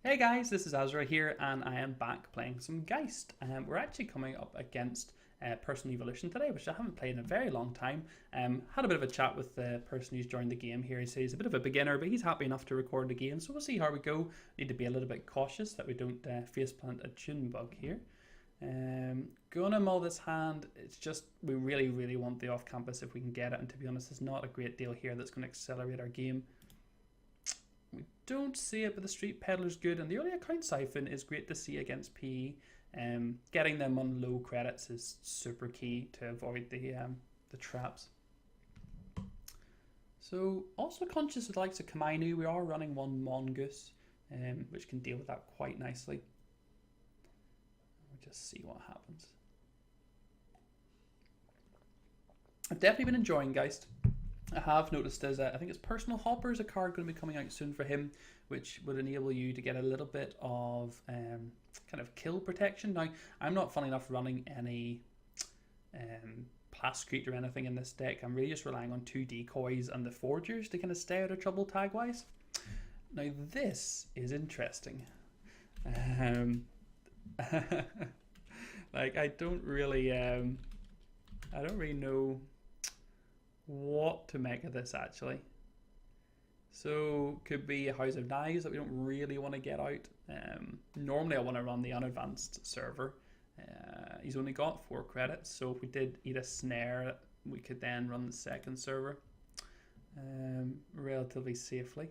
Hey guys, this is Azra here, and I am back playing some Geist. We're actually coming up against Personal Evolution today, which I haven't played in a very long time. Had a bit of a chat with the person who's joined the game here. He says he's a bit of a beginner, but he's happy enough to record the game, so we'll see how we go. Need to be a little bit cautious that we don't faceplant a tune bug here. Gonna mull this hand. It's just we really want the off campus if we can get it, and to be honest, there's not a great deal here that's going to accelerate our game. We don't see it, but the Street Peddler's good, and the early account siphon is great to see against PE. Getting them on low credits is super key to avoid the traps. So, also conscious of the likes of Kamainu, we are running one Mongoose, which can deal with that quite nicely. We'll just see what happens. I've definitely been enjoying Geist. I have noticed there's I think it's Personal Hopper is a card going to be coming out soon for him, which would enable you to get a little bit of kind of kill protection. Now, I'm not, funny enough, running any Plascrete or anything in this deck. I'm really just relying on 2 decoys and the Forgers to kind of stay out of trouble tag-wise. Now, this is interesting. Like, I don't really know what to make of this actually. So could be a House of Knives that we don't really want to get out. Normally I want to run the unadvanced server. He's only got 4 credits, so if we did eat a snare we could then run the second server relatively safely.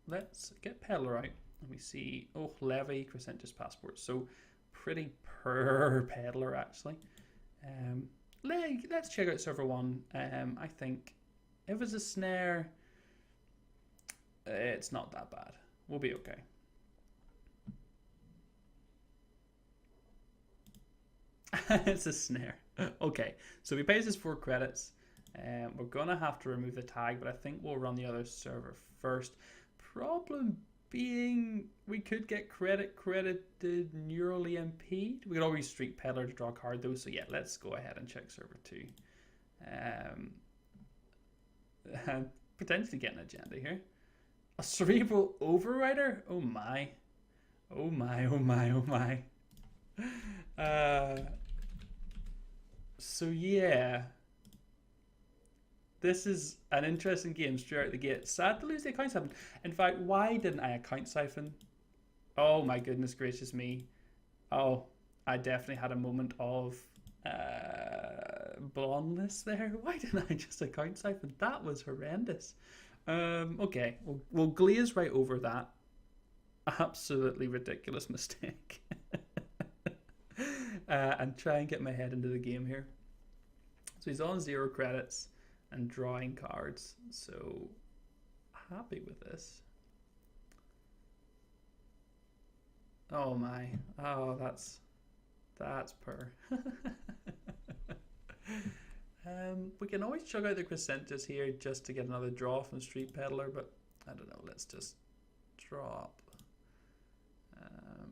Let's get Peddler out and we see, oh, Levy, Crescentius Passport, so pretty per Peddler actually. Let's check out server 1. I think if it's a snare, it's not that bad. We'll be okay. It's a snare. Okay, so he pays us 4 credits. We're gonna have to remove the tag, but I think we'll run the other server first. Problem being, we could get credited Neural EMP. We could always Street Peddler to draw a card though, so yeah, let's go ahead and check server 2. Potentially getting agenda here. A Cerebral Overrider? Oh my. Oh my, oh my, oh my. So yeah. This is an interesting game straight out the gate. Sad to lose the account siphon. In fact, why didn't I account siphon? Oh my goodness gracious me. Oh, I definitely had a moment of blondness there. Why didn't I just account siphon? That was horrendous. Okay, we'll glaze right over that. Absolutely ridiculous mistake. And try and get my head into the game here. So he's on 0 credits and drawing cards, so happy with this. Oh my, oh that's per. We can always chug out the Crescentius here just to get another draw from Street Peddler, but I don't know, let's just drop.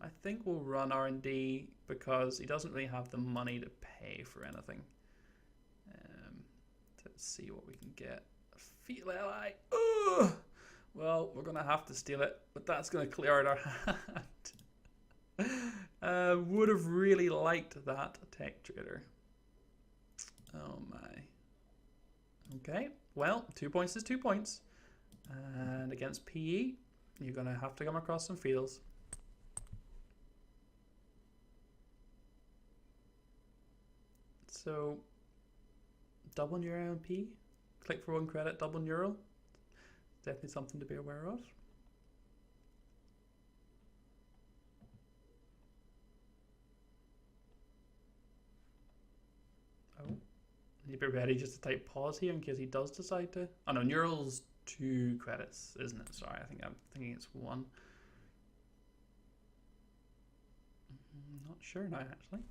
I think we'll run R&D because he doesn't really have the money to pay for anything. Let's see what we can get. A Fetal Ally. Ugh! Well, we're going to have to steal it, but that's going to clear out our hand. Would have really liked that Tech Trader. Oh my. Okay, well, 2 points is 2 points. And against PE, you're going to have to come across some fields. So, double neural MP, click for 1 credit, double neural. Definitely something to be aware of. Oh, need to be ready just to type pause here in case he does decide to. Oh no, neural's 2 credits, isn't it? Sorry, I'm thinking it's 1. Not sure now actually.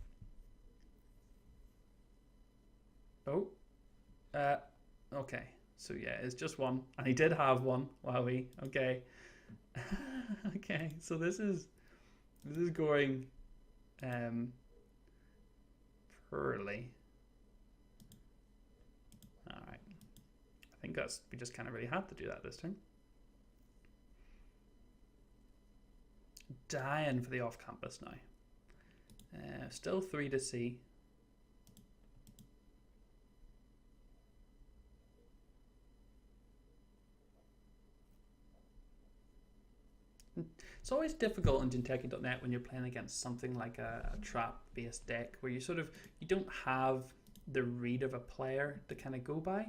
Oh, okay. So yeah, it's just 1, and he did have 1. Wowie. Okay. Okay. So this is going poorly. All right. I think we just kind of really had to do that this turn. dying for the off-campus now. Still 3 to see. It's always difficult in Jinteki.net when you're playing against something like a trap-based deck where you don't have the read of a player to kind of go by.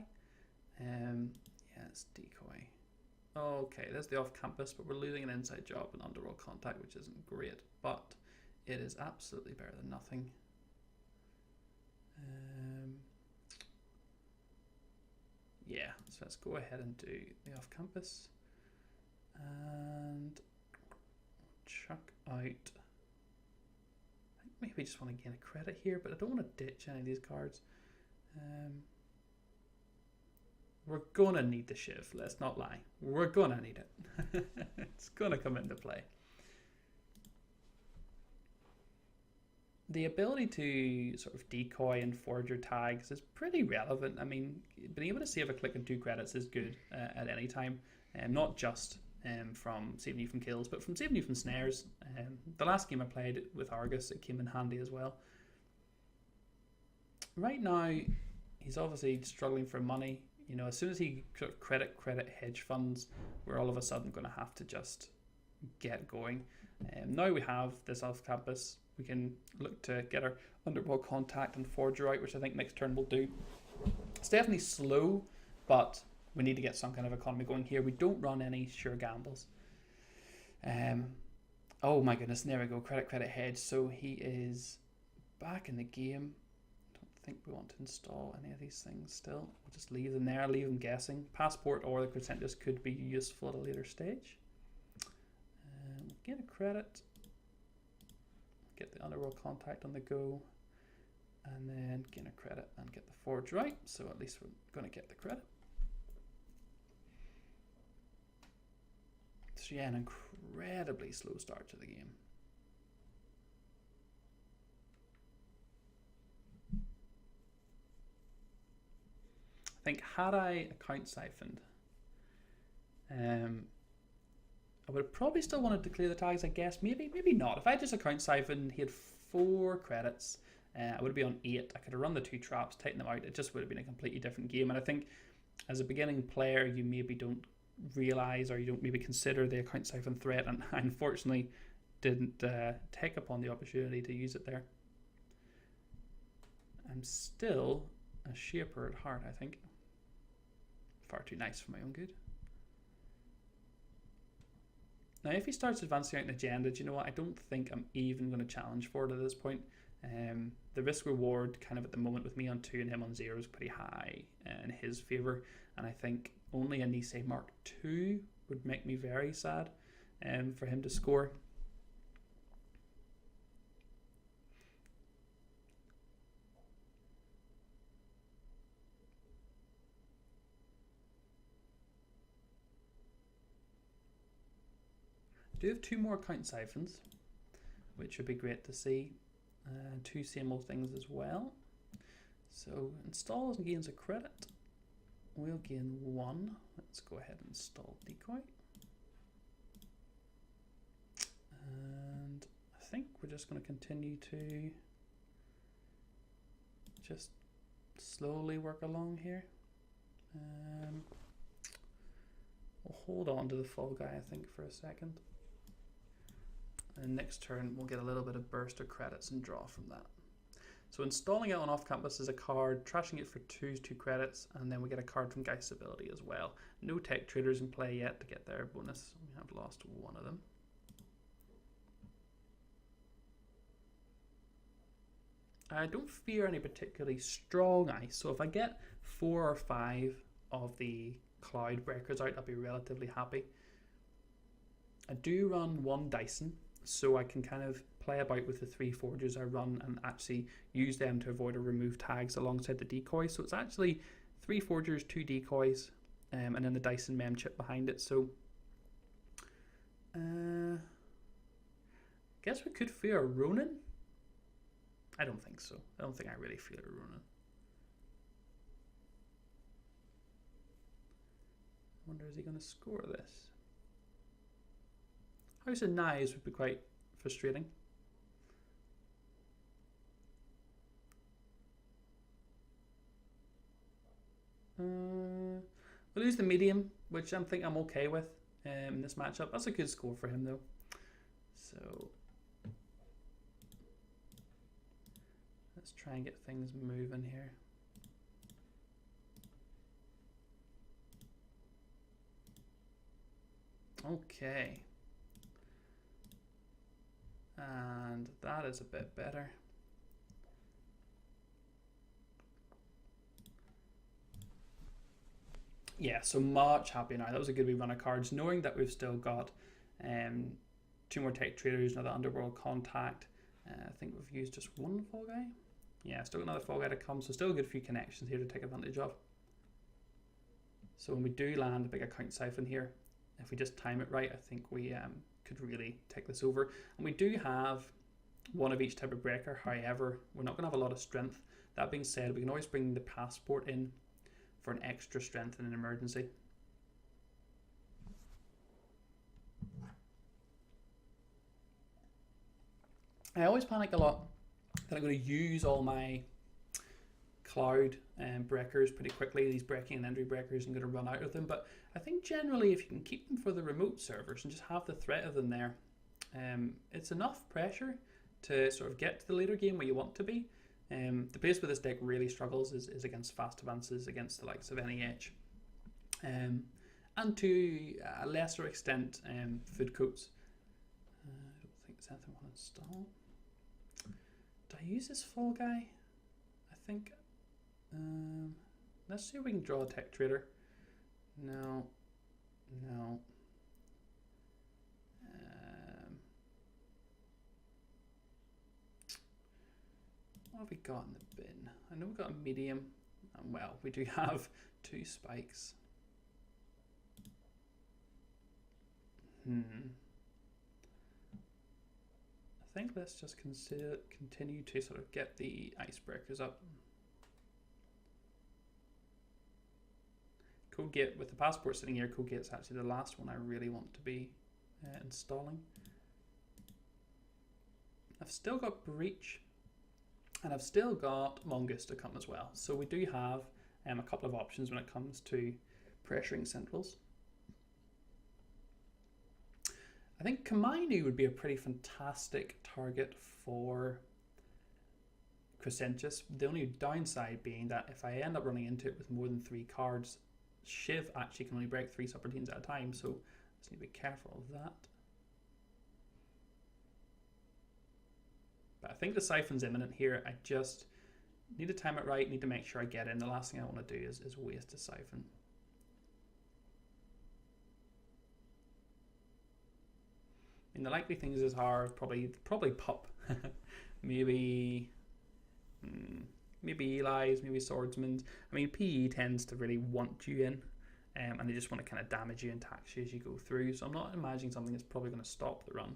Yeah, it's decoy. Okay, there's the off-campus, but we're losing an inside job and underworld contact, which isn't great, but it is absolutely better than nothing. Yeah, so let's go ahead and do the off-campus and chuck out. I think maybe I just want to gain a credit here, but I don't want to ditch any of these cards. We're gonna need the Shiv, let's not lie. We're gonna need it. It's gonna come into play. The ability to sort of decoy and forge your tags is pretty relevant. I mean, being able to save a click and 2 credits is good at any time, not just from saving you from kills, but from saving you from snares. The last game I played with Argus, it came in handy as well. Right now, he's obviously struggling for money. You know, as soon as he sort of credit hedge funds, we're all of a sudden going to have to just get going. Now we have this off campus, we can look to get our underworld contact and forger out, which I think next turn we'll do. It's definitely slow, but we need to get some kind of economy going here. We don't run any sure gambles. Oh my goodness, there we go, credit hedge. So he is back in the game. I think we want to install any of these things still. We'll just leave them there, leave them guessing. Passport or the Crescentus could be useful at a later stage. Get a credit, get the underworld contact on the go, and then gain a credit and get the forge right. So at least we're going to get the credit. So yeah, an incredibly slow start to the game. I think had I account siphoned, I would have probably still wanted to clear the tags, I guess. Maybe not. If I just account siphoned, he had 4 credits. I would be on 8. I could have run the 2 traps, tighten them out. It just would have been a completely different game. And I think as a beginning player, you maybe don't realize or you don't maybe consider the account siphon threat. And I unfortunately didn't take upon the opportunity to use it there. I'm still a shaper at heart, I think. Far too nice for my own good. Now, if he starts advancing out an agenda, do you know what? I don't think I'm even going to challenge for it at this point. The risk reward kind of at the moment with me on 2 and him on 0 is pretty high in his favour. And I think only a Nisei Mark II would make me very sad for him to score. I do have 2 more account siphons, which would be great to see. 2 same old things as well. So installs and gains a credit. We'll gain 1. Let's go ahead and install decoy. And I think we're just going to continue to just slowly work along here. We'll hold on to the fall guy, I think, for a second. And next turn, we'll get a little bit of burst of credits and draw from that. So installing it on off-campus is a card, trashing it for 2 credits, and then we get a card from Geist ability as well. No tech traders in play yet to get their bonus. We have lost 1 of them. I don't fear any particularly strong ice, so if I get 4 or 5 of the Cloud Breakers out, I'll be relatively happy. I do run 1 Dyson, so I can kind of play about with the 3 forges I run and actually use them to avoid or remove tags alongside the decoys. So it's actually 3 forgers, 2 decoys, and then the Dyson mem chip behind it. So I guess we could fear a Ronin. I don't think so. I don't think I really fear a Ronin. I wonder, is he going to score this? House of Knives would be quite frustrating. We'll use the medium, which I think I'm okay with in this matchup. That's a good score for him though. So let's try and get things moving here. Okay. And that is a bit better. Yeah, so much happier now. That was a good wee run of cards, knowing that we've still got 2 more tech traders, another underworld contact. I think we've used just one fall guy. Yeah, still got another fall guy to come, so still a good few connections here to take advantage of. So when we do land a big account siphon here, if we just time it right, I think we could really take this over. And we do have one of each type of breaker. However, we're not going to have a lot of strength. That being said, we can always bring the passport in for an extra strength in an emergency. I always panic a lot that I'm going to use all my cloud breakers pretty quickly. These breaking and entry breakers, I'm going to run out of them. But I think generally if you can keep them for the remote servers and just have the threat of them there, it's enough pressure to sort of get to the later game where you want to be. The place where this deck really struggles is against fast advances, against the likes of NEH. And to a lesser extent, food coats. I don't think there's anything I want to install. Do I use this fall guy? I think. Let's see if we can draw a tech trader. No. What have we got in the bin? I know we've got a medium, and well, we do have 2 spikes. I think let's just continue to sort of get the icebreakers up. Code Gate, with the passport sitting here, Code Gate's actually the last one I really want to be installing. I've still got Breach, and I've still got Mongoose to come as well. So we do have a couple of options when it comes to pressuring centrals. I think Kamainu would be a pretty fantastic target for Crescentius. The only downside being that if I end up running into it with more than 3 cards, Shiv actually can only break 3 subroutines at a time, so just need to be careful of that. But I think the siphon's imminent here. I just need to time it right, need to make sure I get in. The last thing I want to do is waste a siphon. I mean, the likely things are probably pup. maybe Eli's, maybe Swordsman's. I mean, PE tends to really want you in, and they just want to kind of damage you and tax you as you go through. So I'm not imagining something that's probably going to stop the run.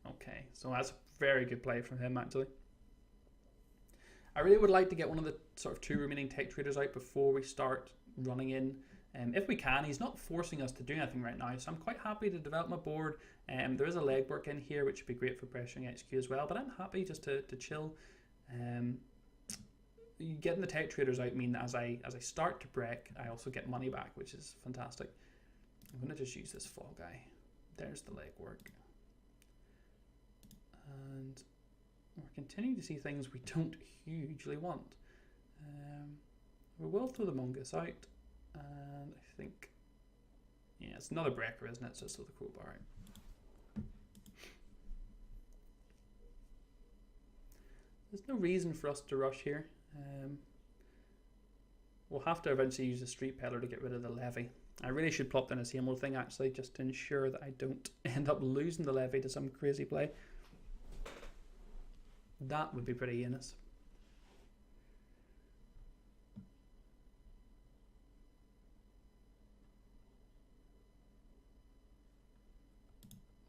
Okay, so that's a very good play from him, actually. I really would like to get one of the sort of 2 remaining tech traders out before we start running in. If we can, he's not forcing us to do anything right now, so I'm quite happy to develop my board. There is a legwork in here, which would be great for pressuring XQ as well, but I'm happy just to chill. Getting the tech traders out mean that as I start to break, I also get money back, which is fantastic. I'm going to just use this fall guy. There's the legwork. And we're continuing to see things we don't hugely want. We will throw the Mongoose out, and I think, yeah, it's another breaker, isn't it? So it's the crowbar out. There's no reason for us to rush here. We'll have to eventually use the Street Peddler to get rid of the levy. I really should plop down a same old thing, actually, just to ensure that I don't end up losing the levy to some crazy play. That would be pretty heinous.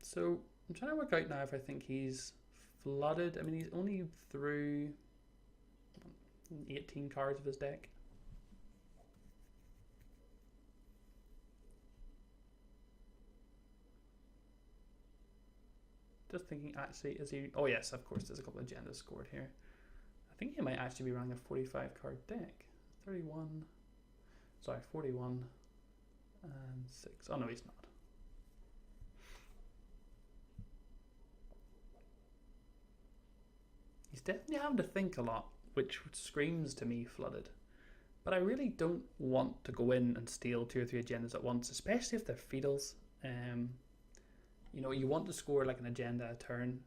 So I'm trying to work out now if I think he's flooded. I mean, he's only through 18 cards of his deck. Just thinking, actually, is he... Oh, yes, of course, there's a couple of agendas scored here. I think he might actually be running a 45 card deck. 31... Sorry, 41 and 6. Oh, no, he's not. He's definitely having to think a lot, which screams to me flooded. But I really don't want to go in and steal 2 or 3 agendas at once, especially if they're feedals. You know, you want to score like an agenda a turn.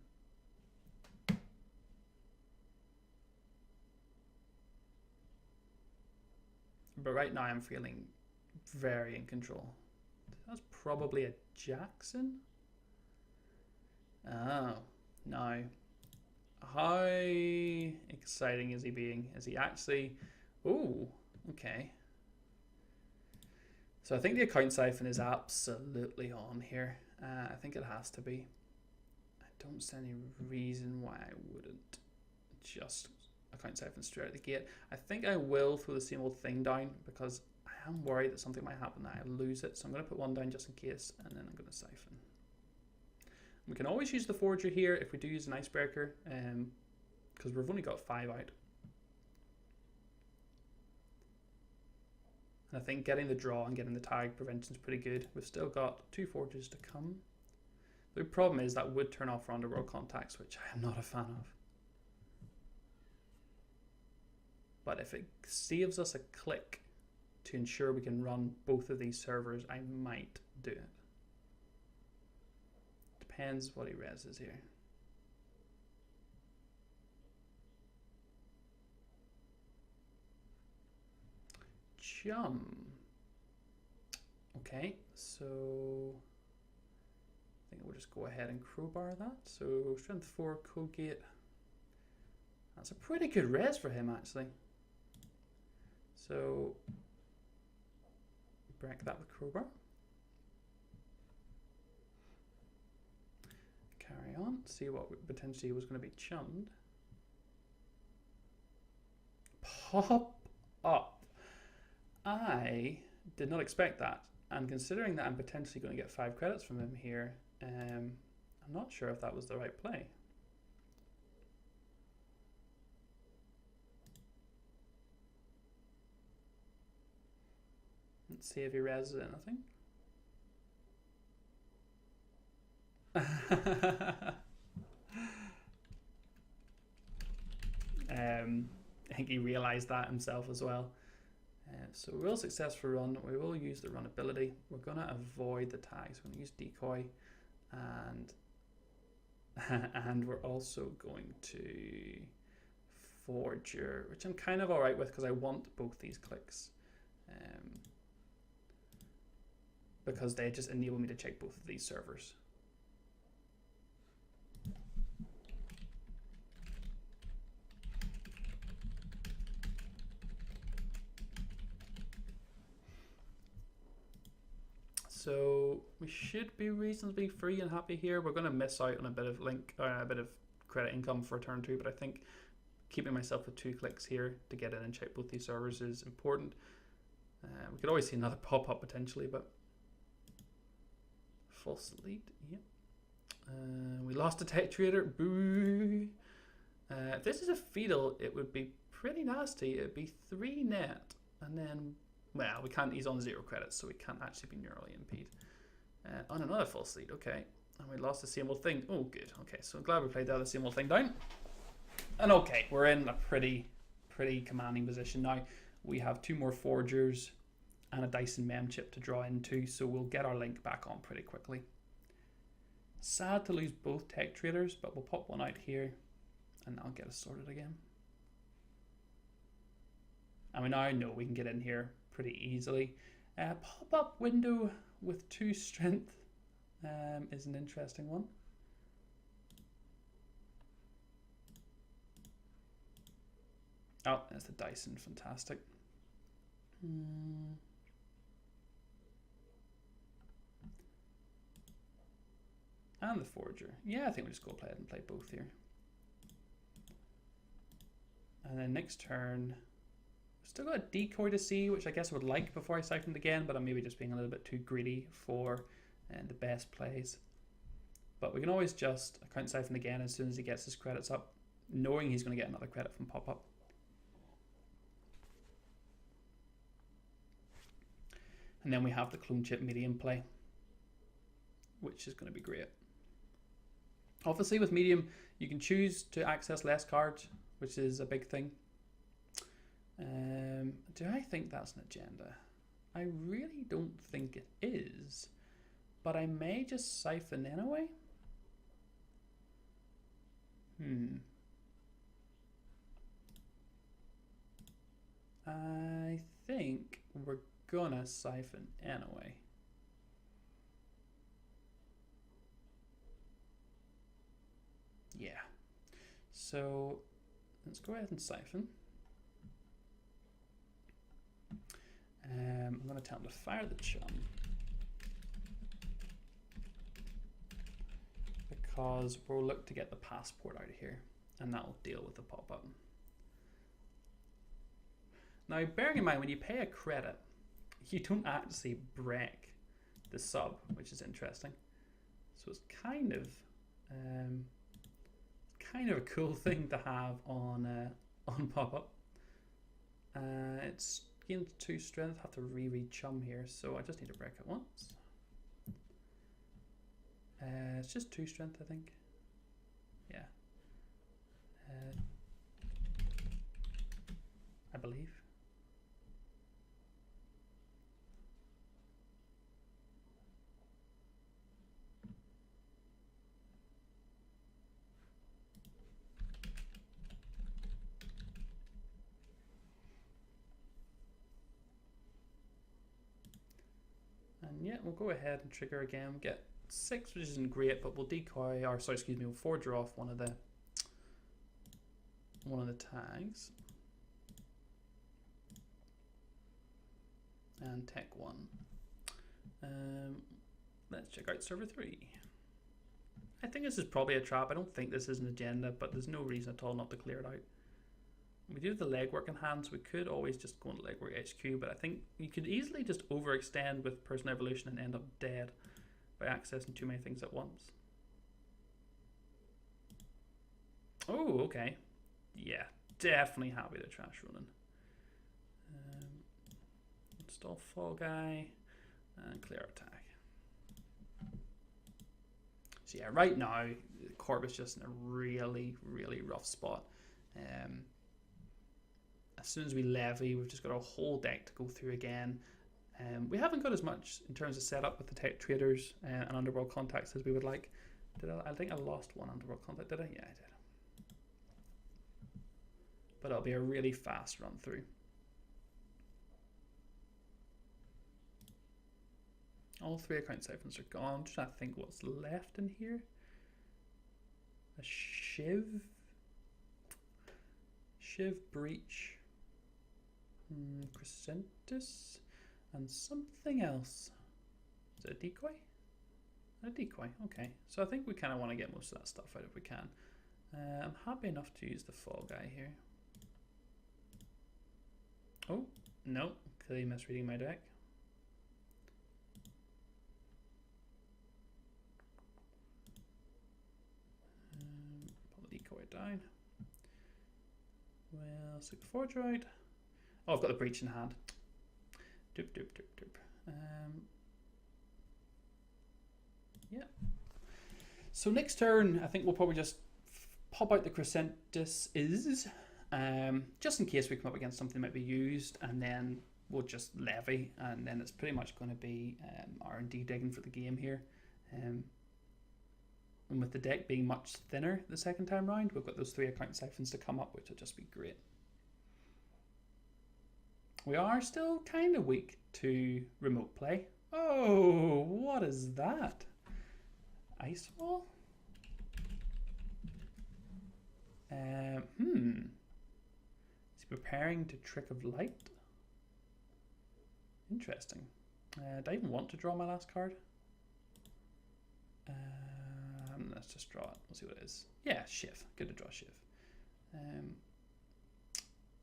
But right now I'm feeling very in control. That's probably a Jackson. Oh, no. How exciting is he being? Is he actually... Oh, okay. So I think the account siphon is absolutely on here. I think it has to be. I don't see any reason why I wouldn't just account siphon straight out the gate. I think I will throw the same old thing down because I am worried that something might happen that I lose it. So I'm going to put one down just in case, and then I'm going to siphon. We can always use the forger here if we do use an icebreaker, because we've only got 5 out. And I think getting the draw and getting the tag prevention is pretty good. We've still got 2 forges to come. The problem is that would turn off our underworld contacts, which I am not a fan of. But if it saves us a click to ensure we can run both of these servers, I might do it. Depends what he reses here. Chum. Okay, so I think we'll just go ahead and crowbar that. So strength 4, code gate. That's a pretty good res for him actually. So break that with crowbar. Carry on, see what potentially was going to be chummed. Pop up. I did not expect that, and considering that I'm potentially going to get 5 credits from him here, I'm not sure if that was the right play. Let's see if he reses anything. I think he realized that himself as well. So we will successfully run. We will use the run ability. We're going to avoid the tags. We're going to use decoy, and we're also going to forger, which I'm kind of alright with because I want both these clicks, because they just enable me to check both of these servers. So we should be reasonably free and happy here. We're going to miss out on a bit of credit income for turn 2, but I think keeping myself with 2 clicks here to get in and check both these servers is important. We could always see another pop up potentially, but false lead. Yep. We lost a tech trader. Boo. If this is a fetal, it would be pretty nasty. It would be 3 net, and then. Well, we can't, he's on 0 credits, so we can't actually be neurally impede. On another false lead, okay. And we lost the same old thing. Oh, good. Okay, so I'm glad we played the other same old thing down. And okay, we're in a pretty commanding position now. We have 2 more forgers and a Dyson mem chip to draw into, so we'll get our link back on pretty quickly. Sad to lose both tech traders, but we'll pop one out here and that'll get us sorted again. And we now know we can get in here pretty easily. Pop-up window with 2 strength is an interesting one. Oh, there's the Dyson, fantastic. And the Forger. Yeah, I think we'll just go play it and play both here. And then next turn, still got a decoy to see, which I guess I would like before I siphoned again, but I'm maybe just being a little bit too greedy for the best plays. But we can always just account siphon again as soon as he gets his credits up, knowing he's going to get another credit from pop-up. And then we have the clone chip medium play, which is going to be great. Obviously with medium, you can choose to access less cards, which is a big thing. Do I think that's an agenda? I really don't think it is, but I may just siphon anyway. I think we're gonna siphon anyway. Yeah. So let's go ahead and siphon. I'm going to tell him to fire the chum, because we'll look to get the passport out of here, and that'll deal with the pop-up. Now, bearing in mind, when you pay a credit, you don't actually break the sub, which is interesting. So it's kind of a cool thing to have on pop-up. It's gains 2 strength. Have to reread chum here, so I just need to break it once. It's just 2 strength, I think. Yeah. I believe. And yeah, we'll go ahead and trigger again. Get 6, which isn't great, but we'll decoy, or sorry, excuse me, we'll forger off one of the tags. And tech 1. Let's check out server 3. I think this is probably a trap. I don't think this is an agenda, but there's no reason at all not to clear it out. We do have the legwork in hand, so we could always just go into legwork HQ, but I think you could easily just overextend with person evolution and end up dead by accessing too many things at once. Oh, okay. Yeah, definitely happy to trash running. Install Fall Guy and clear our tag. So yeah, right now, Corp is just in a really, really rough spot. As soon as we levy, we've just got a whole deck to go through again. We haven't got as much in terms of setup with the tech traders and underworld contacts as we would like. I think I lost one underworld contact, did I? Yeah, I did. But it'll be a really fast run through. All 3 account siphons are gone. Just trying to think what's left in here. A Shiv Breach. Crescentus and something else. Is it a decoy? A decoy, okay. So I think we kind of want to get most of that stuff out if we can. I'm happy enough to use the Fall Guy here. Oh, no, clearly misreading my deck. Pull the decoy down. Well, stick the forger out. Oh, I've got the breach in hand. Doop, doop, doop, doop. Yeah. So next turn, I think we'll probably just pop out the Crescentus just in case we come up against something that might be used, and then we'll just levy, and then it's pretty much going to be R&D digging for the game here. And with the deck being much thinner the second time round, we've got those 3 account siphons to come up, which will just be great. We are still kind of weak to remote play. Oh, what is that? Ice Wall? Is he preparing to Trick of Light? Interesting. Do I even want to draw my last card? Let's just draw it. We'll see what it is. Yeah, Shiv. Good to draw Shiv.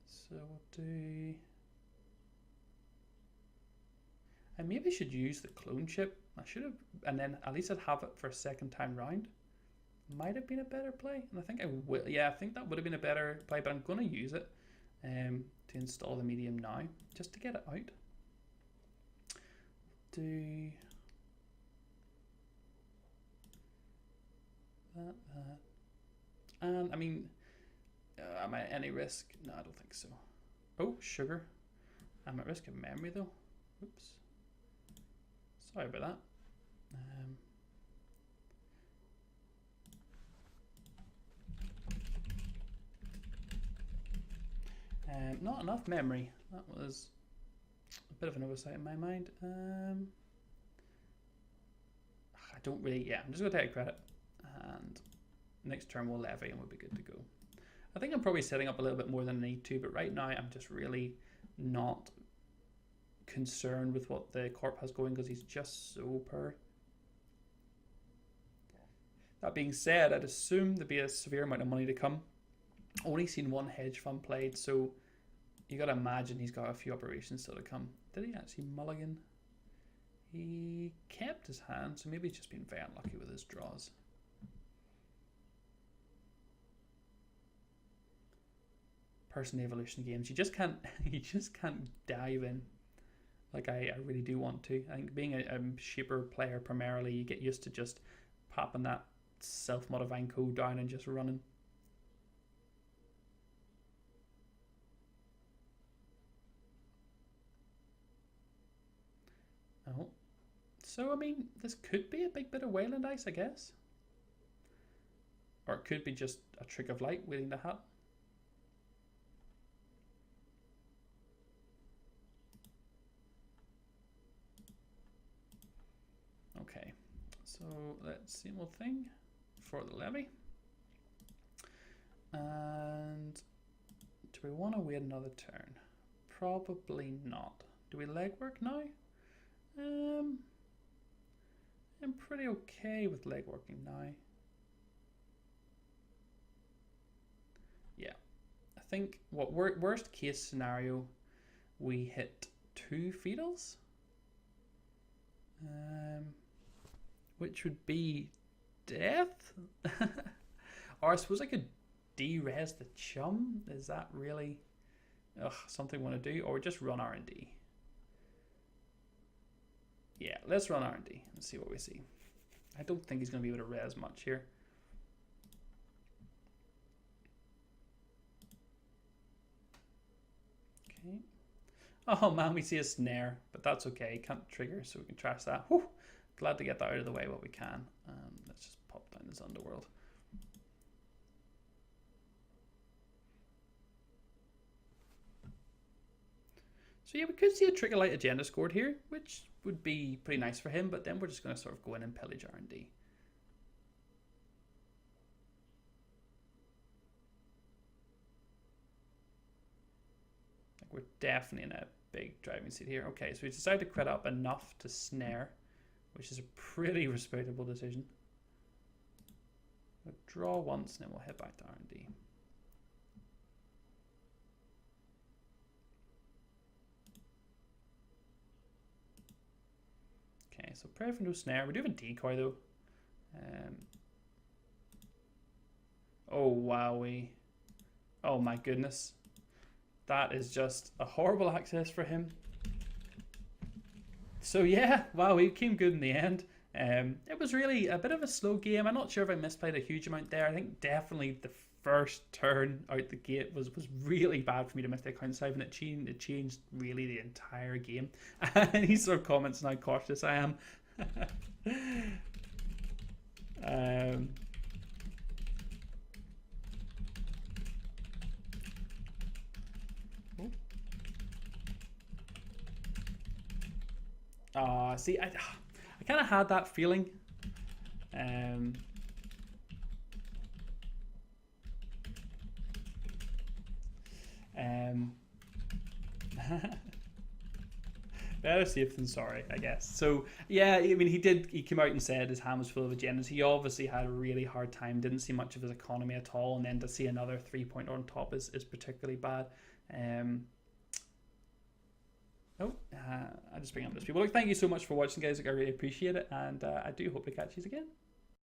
So we'll do... I maybe should use the clone chip I should have, and then at least I'd have it for a second time round. Might have been a better play, and I think I will. Yeah, I think that would have been a better play, but I'm going to use it to install the medium now, just to get it out. Do that. And I mean, am I at any risk? No, I don't think so. Oh, sugar. I'm at risk of memory though. Oops. Sorry about that. Not enough memory. That was a bit of an oversight in my mind. I don't really. Yeah, I'm just gonna take credit, and next turn we'll levy and we'll be good to go. I think I'm probably setting up a little bit more than I need to, but right now I'm just really not concerned with what the corp has going because he's just so poor. That being said, I'd assume there'd be a severe amount of money to come. Only seen one hedge fund played, so you gotta imagine he's got a few operations still to come. Did he actually mulligan? He kept his hand, so maybe he's just been very unlucky with his draws. Person evolution games, you just can't dive in like I really do want to. I think being a shaper player primarily, you get used to just popping that self-modifying code down and just running. Oh, so I mean, this could be a big bit of Wayland Ice, I guess, or it could be just a trick of light waiting to happen. Okay, so let's see one thing for the levy. And do we want to wait another turn? Probably not. Do we legwork now? I'm pretty okay with legworking now. Yeah, I think what worst case scenario, we hit 2 fetals. Which would be death? Or I suppose I could de-res the chum. Is that really something I want to do? Or just run R&D? Yeah, let's run R&D and see what we see. I don't think he's going to be able to res much here. Okay. Oh man, we see a snare, but that's okay. Can't trigger, so we can trash that. Whew. Glad to get that out of the way what we can. Let's just pop down this underworld. So yeah, we could see a Trigger Light agenda scored here, which would be pretty nice for him, but then we're just going to sort of go in and pillage R&D. We're definitely in a big driving seat here. Okay, so we decided to credit up enough to snare, which is a pretty respectable decision. We'll draw once and then we'll head back to R&D. Okay, so pray for no snare. We do have a decoy though. Oh wowee. Oh my goodness. That is just a horrible access for him. So yeah, wow, he came good in the end. It was really a bit of a slow game. I'm not sure if I misplayed a huge amount there. I think definitely the first turn out the gate was really bad for me to miss the account save, and it changed really the entire game. And he sort of comments on how cautious I am. See, I kind of had that feeling. Better safe than sorry, I guess. So yeah, I mean, he came out and said his hand was full of agendas. He obviously had a really hard time, didn't see much of his economy at all, and then to see another 3-point on top is particularly bad. Oh, I just bring up this people. Look, thank you so much for watching, guys. Like, I really appreciate it, and I do hope to catch you again.